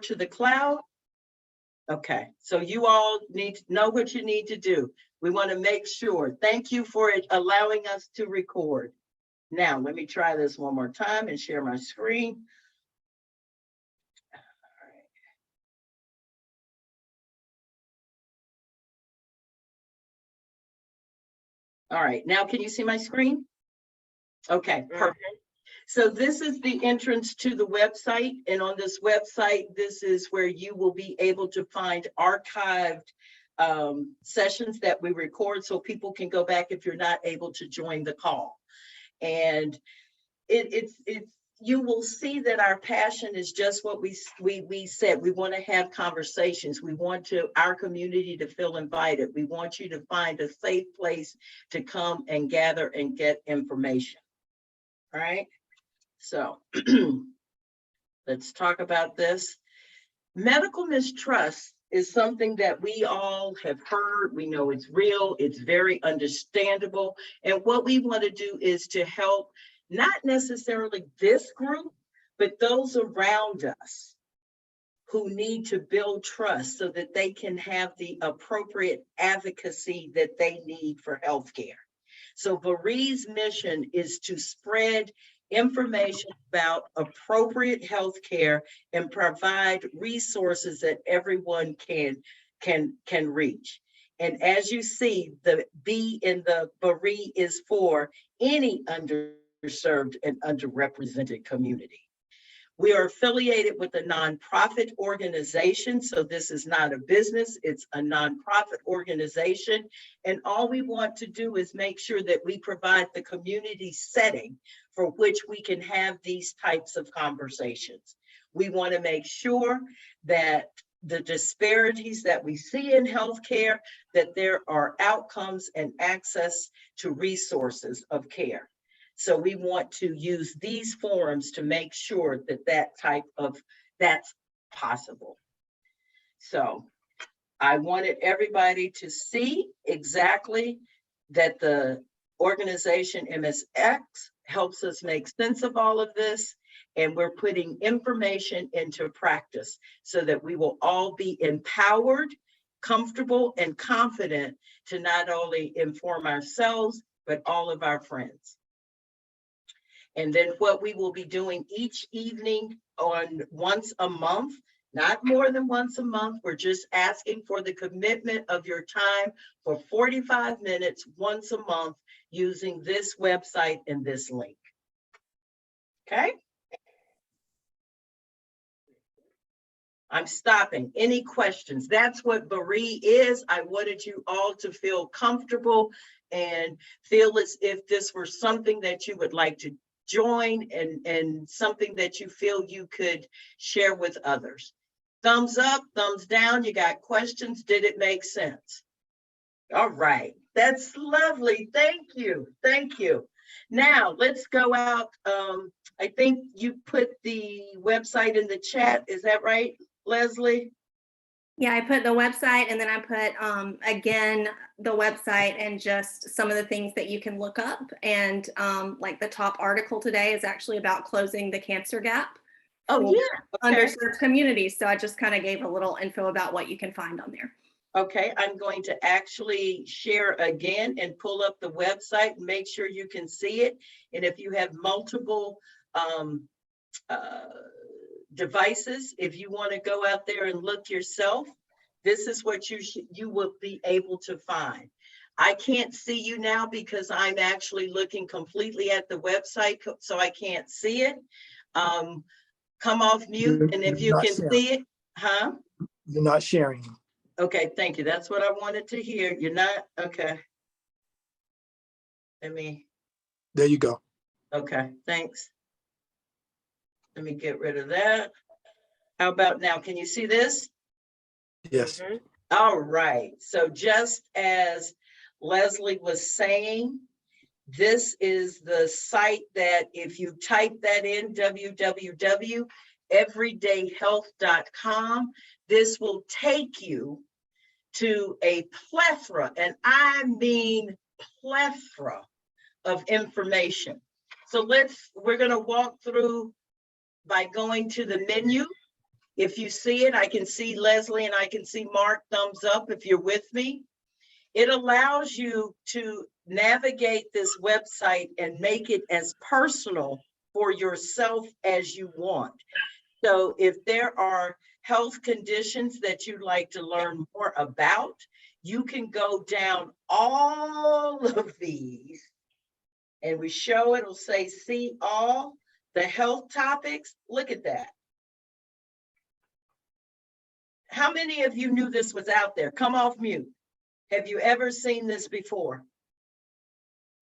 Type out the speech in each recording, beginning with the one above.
to the cloud? Okay, so you all need to know what you need to do. We want to make sure. Thank you for allowing us to record. Now, let me try this one more time and share my screen. All right, now can you see my screen? Okay, perfect. So this is the entrance to the website. And on this website, this is where you will be able to find archived sessions that we record so people can go back if you're not able to join the call. And it's you will see that our passion is just what we said. We want to have conversations. We want our community to feel invited. We want you to find a safe place to come and gather and get information. All right. So let's talk about this. Medical mistrust is something that we all have heard. We know it's real. It's very understandable. And what we want to do is to help not necessarily this group, but those around us who need to build trust so that they can have the appropriate advocacy that they need for healthcare. So BAAHRI's mission is to spread information about appropriate healthcare and provide resources that everyone can reach. And as you see, the B in the BAAHRI is for any underserved and underrepresented community. We are affiliated with a nonprofit organization, so this is not a business, it's a nonprofit organization. And all we want to do is make sure that we provide the community setting for which we can have these types of conversations. We want to make sure that the disparities that we see in healthcare, that there are outcomes and access to resources of care. So we want to use these forums to make sure that that's possible. So I wanted everybody to see exactly that the organization MSX helps us make sense of all of this, and we're putting information into practice so that we will all be empowered, comfortable, and confident to not only inform ourselves, but all of our friends. And then what we will be doing each evening on once a month, not more than once a month. We're just asking for the commitment of your time for 45 minutes once a month using this website and this link. Okay? I'm stopping. Any questions? That's what BAAHRI is. I wanted you all to feel comfortable and feel as if this were something that you would like to join and something that you feel you could share with others. Thumbs up, thumbs down. You got questions? Did it make sense? All right. That's lovely. Thank you. Thank you. Now let's go out. I think you put the website in the chat. Is that right, Leslie? Yeah, I put the website and then I put, again, the website and just some of the things that you can look up. And like the top article today is actually about closing the cancer gap. Oh, yeah. Okay. Underserved communities. So I just kind of gave a little info about what you can find on there. Okay, I'm going to actually share again and pull up the website and make sure you can see it. And if you have multiple devices, if you want to go out there and look yourself, this is what you will be able to find. I can't see you now because I'm actually looking completely at the website, so I can't see it. Come off mute, and if you can see it, huh? You're not sharing. Okay, thank you. That's what I wanted to hear. You're not, okay. There you go. Okay, thanks. Let me get rid of that. How about now? Can you see this? Yes. Mm-hmm. All right. So just as Leslie was saying, this is the site that if you type that in, www.everydayhealth.com, this will take you to a plethora, and I mean plethora of information. So we're going to walk through by going to the menu. If you see it, I can see Leslie and I can see Mark thumbs up if you're with me. It allows you to navigate this website and make it as personal for yourself as you want. So if there are health conditions that you'd like to learn more about, you can go down all of these and we show it'll say see all the health topics. Look at that. How many of you knew this was out there? Come off mute. Have you ever seen this before?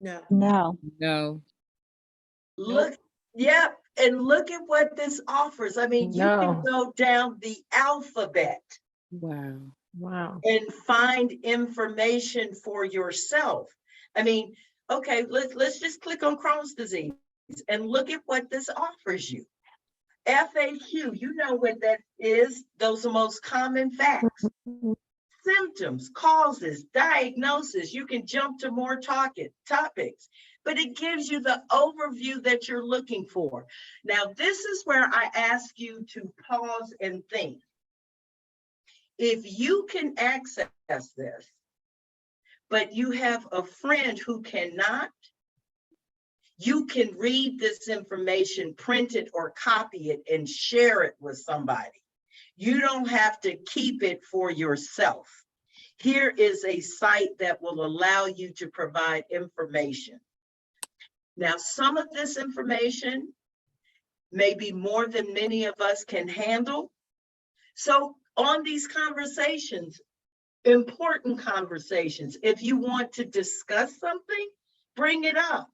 No. No. No. Look, yep, and look at what this offers. I mean, you can No. go down the alphabet Wow. Wow. and find information for yourself. I mean, okay, let's just click on Crohn's disease and look at what this offers you. FAQ, you know what that is. Those are most common facts. Symptoms, causes, diagnosis. You can jump to more topics, but it gives you the overview that you're looking for. Now, this is where I ask you to pause and think. If you can access this, but you have a friend who cannot, you can read this information, print it or copy it and share it with somebody. You don't have to keep it for yourself. Here is a site that will allow you to provide information. Now, some of this information may be more than many of us can handle. So on these conversations, important conversations, if you want to discuss something, bring it up.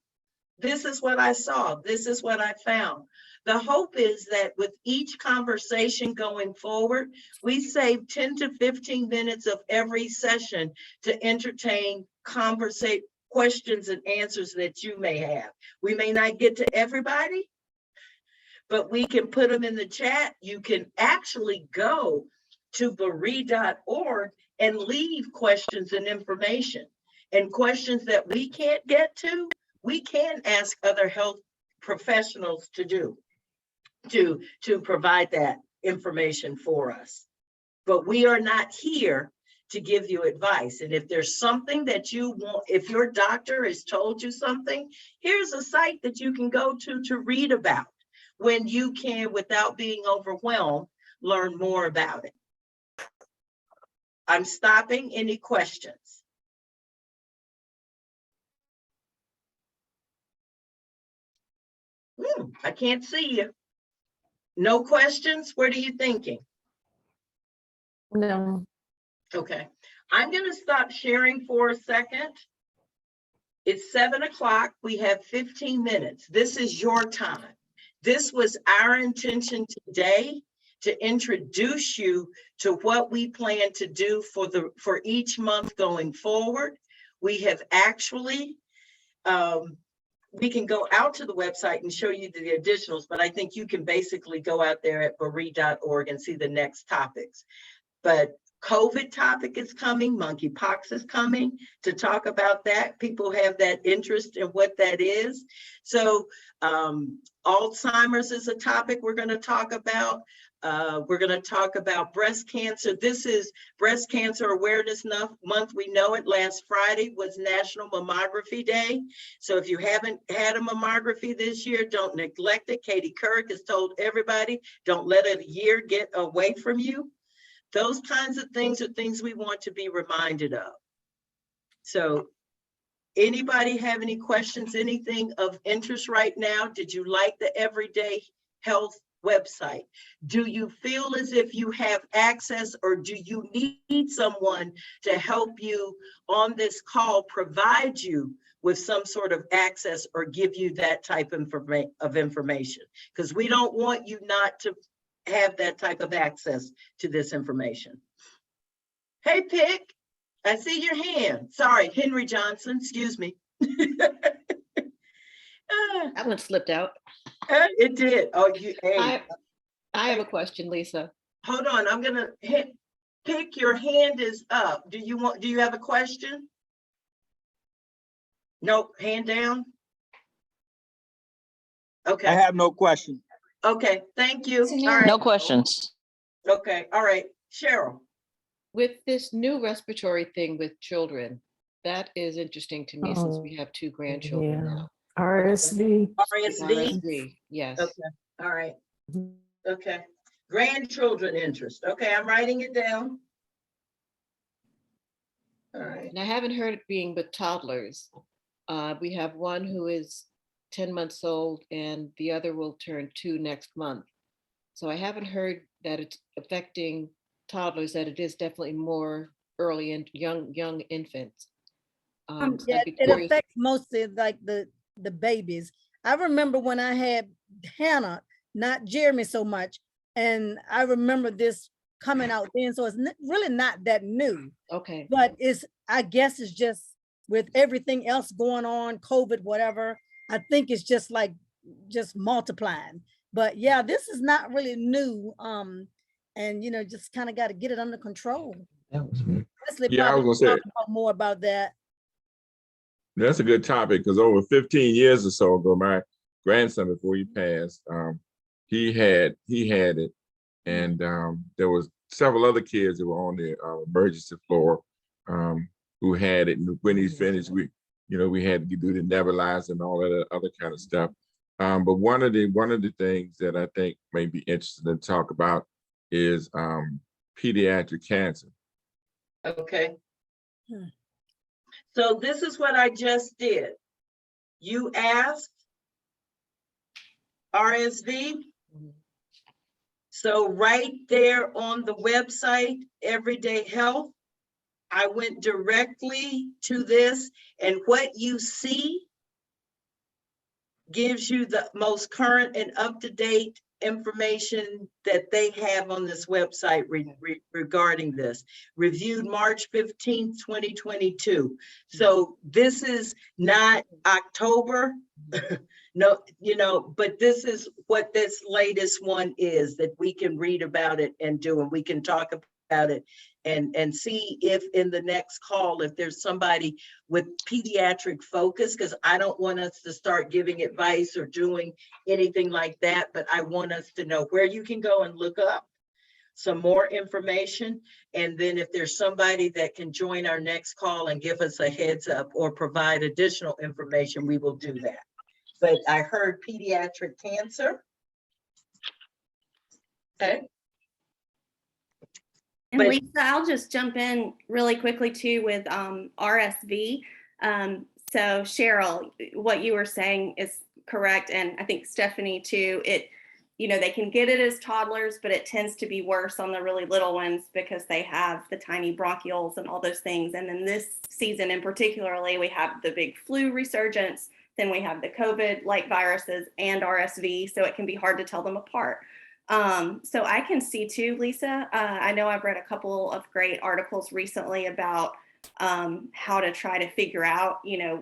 This is what I saw. This is what I found. The hope is that with each conversation going forward, we save 10 to 15 minutes of every session to entertain, conversate, questions and answers that you may have. We may not get to everybody, but we can put them in the chat. You can actually go to BAAHRI.org and leave questions and information. And questions that we can't get to, we can ask other health professionals to provide that information for us. But we are not here to give you advice. And if there's something that you want, if your doctor has told you something, here's a site that you can go to read about when you can, without being overwhelmed, learn more about it. I'm stopping. Any questions? I can't see you. No questions? What are you thinking? No. Okay, I'm going to stop sharing for a second. It's 7 o'clock. We have 15 minutes. This is your time. This was our intention today, to introduce you to what we plan to do for each month going forward. We have actually, we can go out to the website and show you the additionals, but I think you can basically go out there at BAAHRI.org and see the next topics. But COVID topic is coming, monkeypox is coming, to talk about that. People have that interest in what that is. So Alzheimer's is a topic we're going to talk about. We're going to talk about breast cancer. This is Breast Cancer Awareness Month. We know it. Last Friday was National Mammography Day. So if you haven't had a mammography this year, don't neglect it. Katie Couric has told everybody, don't let a year get away from you. Those kinds of things are things we want to be reminded of. So anybody have any questions, anything of interest right now? Did you like the Everyday Health website? Do you feel as if you have access, or do you need someone to help you on this call, provide you with some sort of access or give you that type of information? Because we don't want you not to have that type of access to this information. Hey, Pick, I see your hand. Sorry, Henry Johnson, excuse me. That one slipped out. It did. Oh, hey. I have a question, Lisa. Hold on, I'm gonna Pick, your hand is up. Do you have a question? Nope, hand down. Okay. I have no question. Okay, thank you. All right. No questions. Okay, all right, Cheryl. With this new respiratory thing with children, that is interesting to me since we have 2 grandchildren Yeah. now. RSV. RSV. RSV, yes. Okay, all right. Okay, grandchildren interest. Okay, I'm writing it down. All right, And I haven't heard it being with toddlers. We have one who is 10 months old and the other will turn 2 next month. So I haven't heard that it's affecting toddlers, that it is definitely more early and young infants. So Yeah, I'd be it curious. affects mostly like the babies. I remember when I had Hannah, not Jeremy so much, and I remember this coming out then. So it's really not that new, Okay, but I guess it's just with everything else going on, COVID, whatever. I think it's just multiplying. But yeah, this is not really new. And just kind of got to get it under control. Leslie Yeah, I probably was gonna say, talk about more about that. that's a good topic because over 15 years or so ago, my grandson, before he passed, he had it, and there was several other kids that were on the emergency floor who had it. And when he's finished, we had to do the nebulizer and all that other kind of stuff. But one of the things that I think may be interesting to talk about is pediatric cancer. okay. Hmm. So this is what I just did. You asked RSV. So right there on the website, Everyday Health, I went directly to this, and what you see gives you the most current and up-to-date information that they have on this website regarding this. Reviewed March 15th, 2022. So this is not October. No, but this is what this latest one is that we can read about it and do, and we can talk about it and see if in the next call, if there's somebody with pediatric focus, because I don't want us to start giving advice or doing anything like that, but I want us to know where you can go and look up some more information. And then if there's somebody that can join our next call and give us a heads up or provide additional information, we will do that. But I heard pediatric cancer. Okay. And But- Lisa, I'll just jump in really quickly too with RSV. So Cheryl, what you were saying is correct. And I think Stephanie too, they can get it as toddlers, but it tends to be worse on the really little ones because they have the tiny bronchioles and all those things. And then this season in particularly, we have the big flu resurgence, then we have the COVID-like viruses and RSV. So it can be hard to tell them apart. So I can see too, Lisa, I know I've read a couple of great articles recently about how to try to figure out,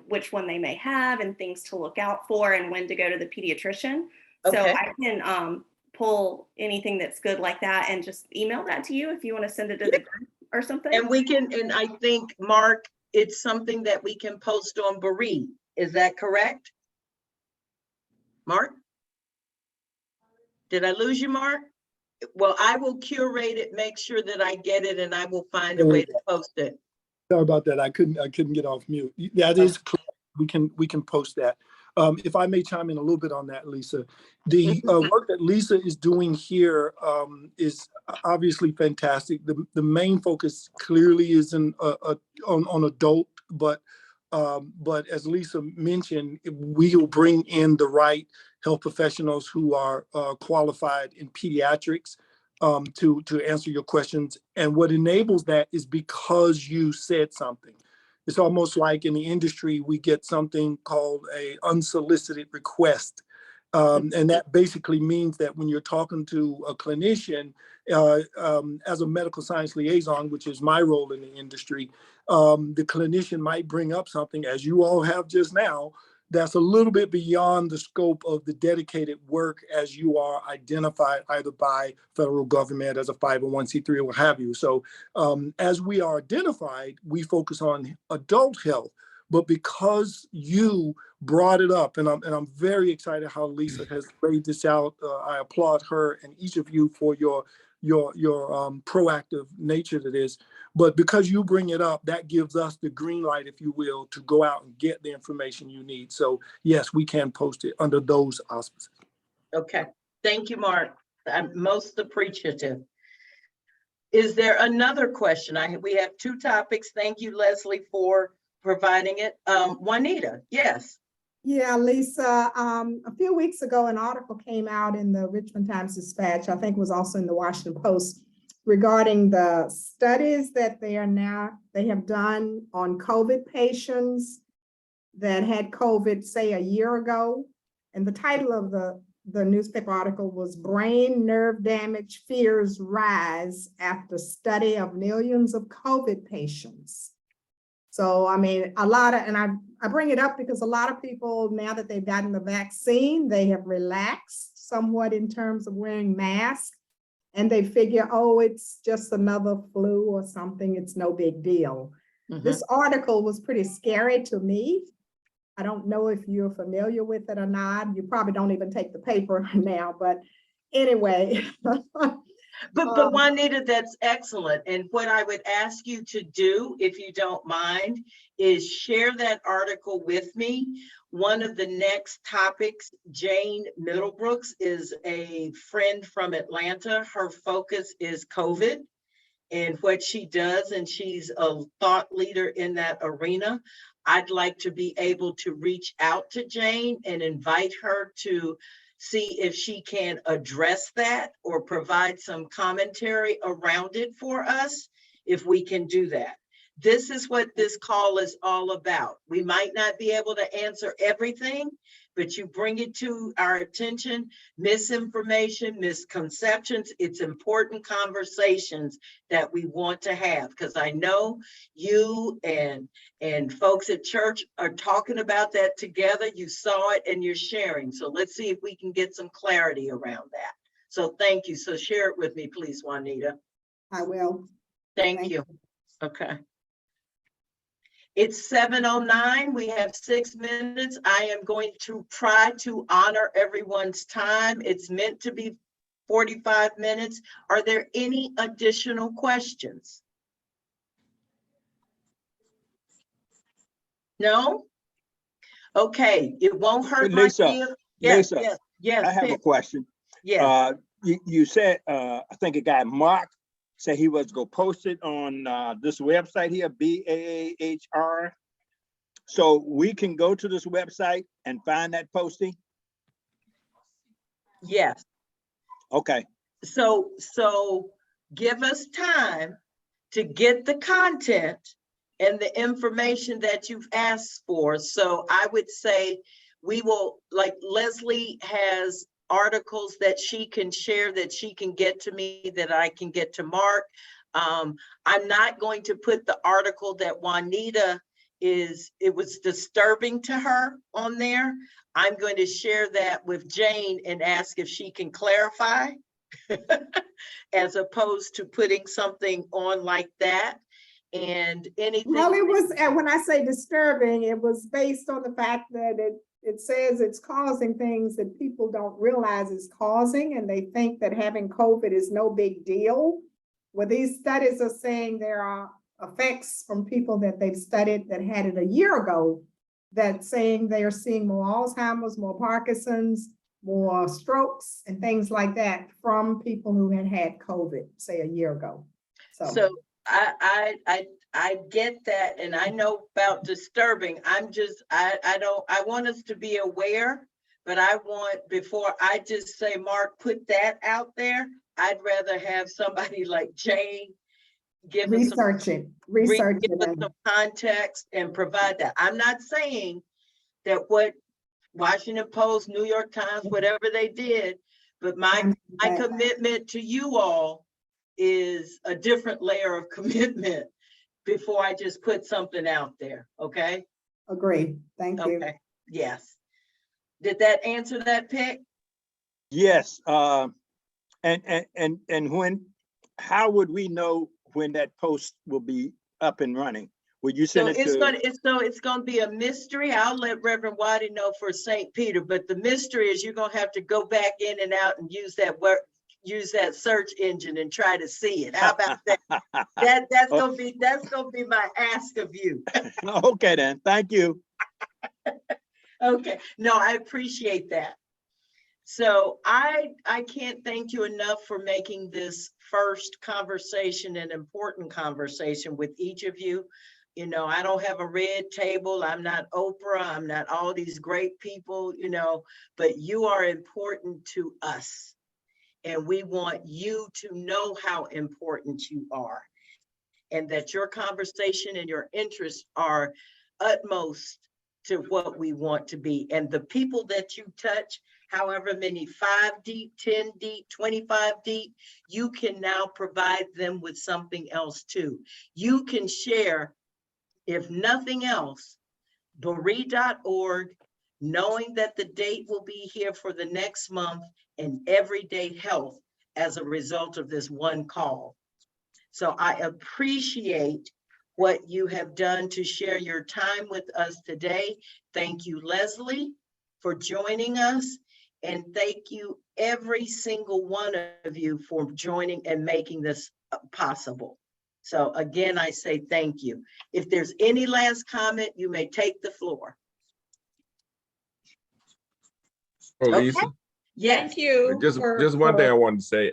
which one they may have and things to look out for and when to go to the pediatrician. So Okay. I can pull anything that's good like that and just email that to you if you want to send it to the group or something. And I think, Mark, it's something that we can post on BAAHRI. Is that correct? Mark? Did I lose you, Mark? Well, I will curate it, make sure that I get it, and I will find a way to post it. Sorry about that. I couldn't get off mute. That is correct. We can post that. If I may chime in a little bit on that, Lisa, the work that Lisa is doing here is obviously fantastic. The main focus clearly is on adult, but as Lisa mentioned, we'll bring in the right health professionals who are qualified in pediatrics to answer your questions. And what enables that is because you said something. It's almost like in the industry, we get something called a unsolicited request. And that basically means that when you're talking to a clinician, as a medical science liaison, which is my role in the industry, the clinician might bring up something, as you all have just now, that's a little bit beyond the scope of the dedicated work as you are identified either by federal government as a 501c3 or what have you. So as we are identified, we focus on adult health. But because you brought it up, and I'm very excited how Lisa has laid this out. I applaud her and each of you for your proactive nature to this. But because you bring it up, that gives us the green light, if you will, to go out and get the information you need. So yes, we can post it under those auspices. Okay, thank you, Mark. I'm most appreciative. Is there another question? We have 2 topics. Thank you, Leslie, for providing it. Juanita, yes. Yeah, Lisa, a few weeks ago, an article came out in the Richmond Times-Dispatch, I think it was also in the Washington Post, regarding the studies that they have done on COVID patients that had COVID, say, a year ago. And the title of the newspaper article was "Brain Nerve Damage Fears Rise After Study of Millions of COVID Patients." So, I mean, and I bring it up because a lot of people, now that they've gotten the vaccine, they have relaxed somewhat in terms of wearing masks. And they figure, oh, it's just another flu or something. It's no big deal. Mhm. This article was pretty scary to me. I don't know if you're familiar with it or not. You probably don't even take the paper now, but anyway. But Juanita, that's excellent. And what I would ask you to do, if you don't mind, is share that article with me. One of the next topics, Jane Middlebrooks is a friend from Atlanta. Her focus is COVID and what she does, and she's a thought leader in that arena. I'd like to be able to reach out to Jane and invite her to see if she can address that or provide some commentary around it for us, if we can do that. This is what this call is all about. We might not be able to answer everything, but you bring it to our attention, misinformation, misconceptions. It's important conversations that we want to have, because I know you and folks at church are talking about that together. You saw it and you're sharing. So let's see if we can get some clarity around that. So thank you. So share it with me, please, Juanita. I will. Thank you. Okay. It's 7:09. We have 6 minutes. I am going to try to honor everyone's time. It's meant to be 45 minutes. Are there any additional questions? No? Okay, it won't hurt my Lisa, feelings. Yes, Lisa, yes, yes. I have a question. Yes. You said, I think a guy, Mark, said he was going to post it on this website here, BAAHR. So we can go to this website and find that posting? Yes. Okay. So give us time to get the content and the information that you've asked for. So I would say we will, like Leslie has articles that she can share, that she can get to me, that I can get to Mark. I'm not going to put the article that Juanita it was disturbing to her on there. I'm going to share that with Jane and ask if she can clarify as opposed to putting something on like that. And anything. Well, it was, when I say disturbing, it was based on the fact that it says it's causing things that people don't realize it's causing, and they think that having COVID is no big deal. Well, these studies are saying there are effects from people that they've studied that had it a year ago, that saying they are seeing more Alzheimer's, more Parkinson's, more strokes and things like that from people who had COVID, say, a year ago. So I get that, and I know about disturbing. I want us to be aware, but I want, before I just say, Mark, put that out there, I'd rather have somebody like Jane give us some context and provide that. I'm not saying that what Washington Post, New York Times, whatever they did, but my commitment to you all is a different layer of commitment before I just put something out there. Okay. Agree. Thank you. Okay. Yes. Did that answer that, Pick? Yes. And how would we know when that post will be up and running? Would you send it to? It's gonna be a mystery. I'll let Reverend Waddy know for St. Peter, but the mystery is you're gonna have to go back in and out and use that use that search engine and try to see it. How about that? That's gonna be my ask of you. Okay, then. Thank you. Okay, no, I appreciate that. So I can't thank you enough for making this first conversation an important conversation with each of you. You know, I don't have a red table. I'm not Oprah. I'm not all these great people, you know, but you are important to us. And we want you to know how important you are, and that your conversation and your interests are utmost to what we want to be. And the people that you touch, however many 5 deep, 10 deep, 25 deep, you can now provide them with something else too. You can share, if nothing else, BAAHRI.org, knowing that the date will be here for the next month, and everyday health as a result of this one call. So I appreciate what you have done to share your time with us today. Thank you, Leslie, for joining us. And thank you, every single one of you, for joining and making this possible. So again, I say thank you. If there's any last comment, you may take the floor. Oh, Okay. Lisa, Yes. Thank you. just one thing I wanted to say,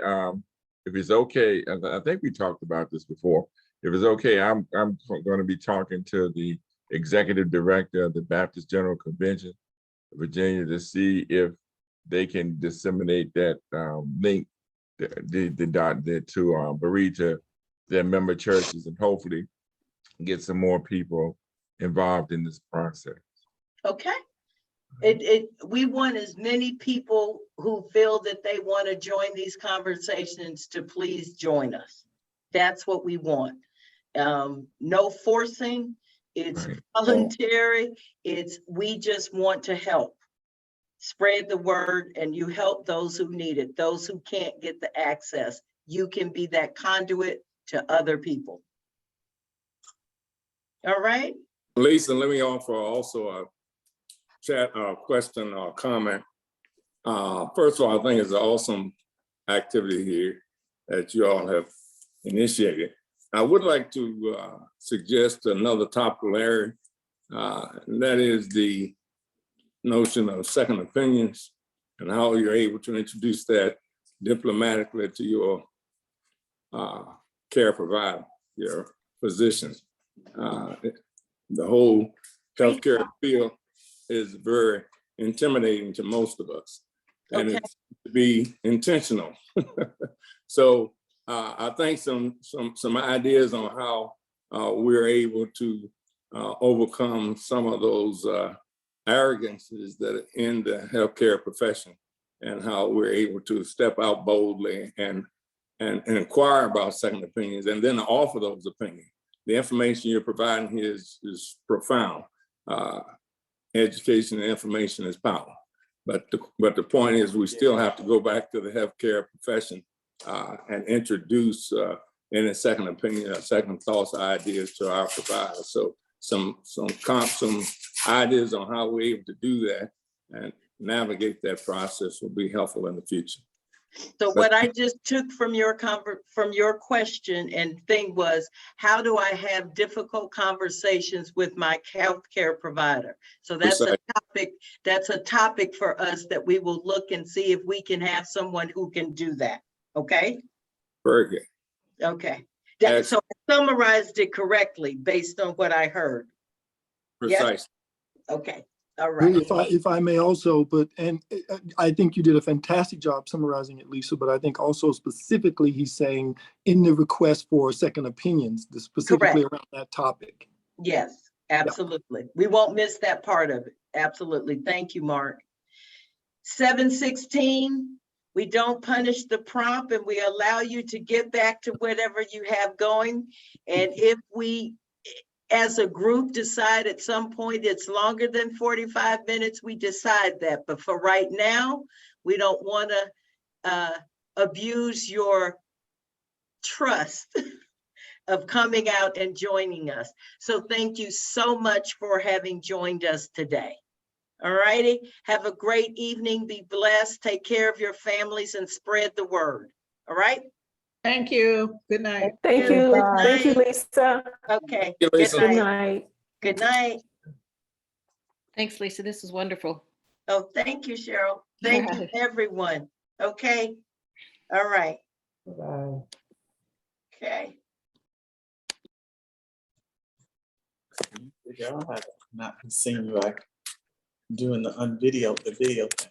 if it's okay, I think we talked about this before. If it's okay, I'm going to be talking to the executive director of the Baptist General Convention of Virginia to see if they can disseminate that link to BAAHRI to their member churches, and hopefully get some more people involved in this process. Okay. We want as many people who feel that they want to join these conversations to please join us. That's what we want. No forcing. It's Right. voluntary. We just want to help. Spread the word, and you help those who need it, those who can't get the access. You can be that conduit to other people. All right. Lisa, let me offer also a chat question or comment. First of all, I think it's an awesome activity here that you all have initiated. I would like to suggest another topical area, and that is the notion of second opinions and how you're able to introduce that diplomatically to your care provider, your physician. The whole healthcare field is very intimidating to most of us, and Okay. it's to be intentional. So I think some ideas on how we're able to overcome some of those arrogances that are in the healthcare profession, and how we're able to step out boldly and inquire about second opinions, and then offer those opinions. The information you're providing here is profound. Education and information is power. But the point is, we still have to go back to the healthcare profession and introduce any second opinion or second thoughts, ideas to our providers. So some ideas on how we're able to do that and navigate that process will be helpful in the future. So what I just took from your question and thing was, how do I have difficult conversations with my healthcare provider? So that's a topic. That's a topic for us that we will look and see if we can have someone who can do that. Okay. Very good. Okay. So I summarized it correctly based on what I heard. Precisely. Yes? Okay. All right. If I may also, I think you did a fantastic job summarizing it, Lisa, but I think also specifically he's saying in the request for second opinions, specifically around that topic. Yes, absolutely. We won't miss that part of it. Absolutely. Thank you, Mark. 716, we don't punish the prompt, and we allow you to get back to whatever you have going. And if we, as a group, decide at some point it's longer than 45 minutes, we decide that. But for right now, we don't want to abuse your trust of coming out and joining us. So thank you so much for having joined us today. All righty. Have a great evening. Be blessed. Take care of your families and spread the word. All right? Thank you. Good night. Thank Good you. Thank you, night. Lisa. Okay, you, good Lisa. Good night. night. Good night. Thanks, Lisa. This is wonderful. Oh, thank you, Cheryl. Thank you, everyone. Okay. All right. Bye. Okay. Y'all have not been seeing you like doing the video thing.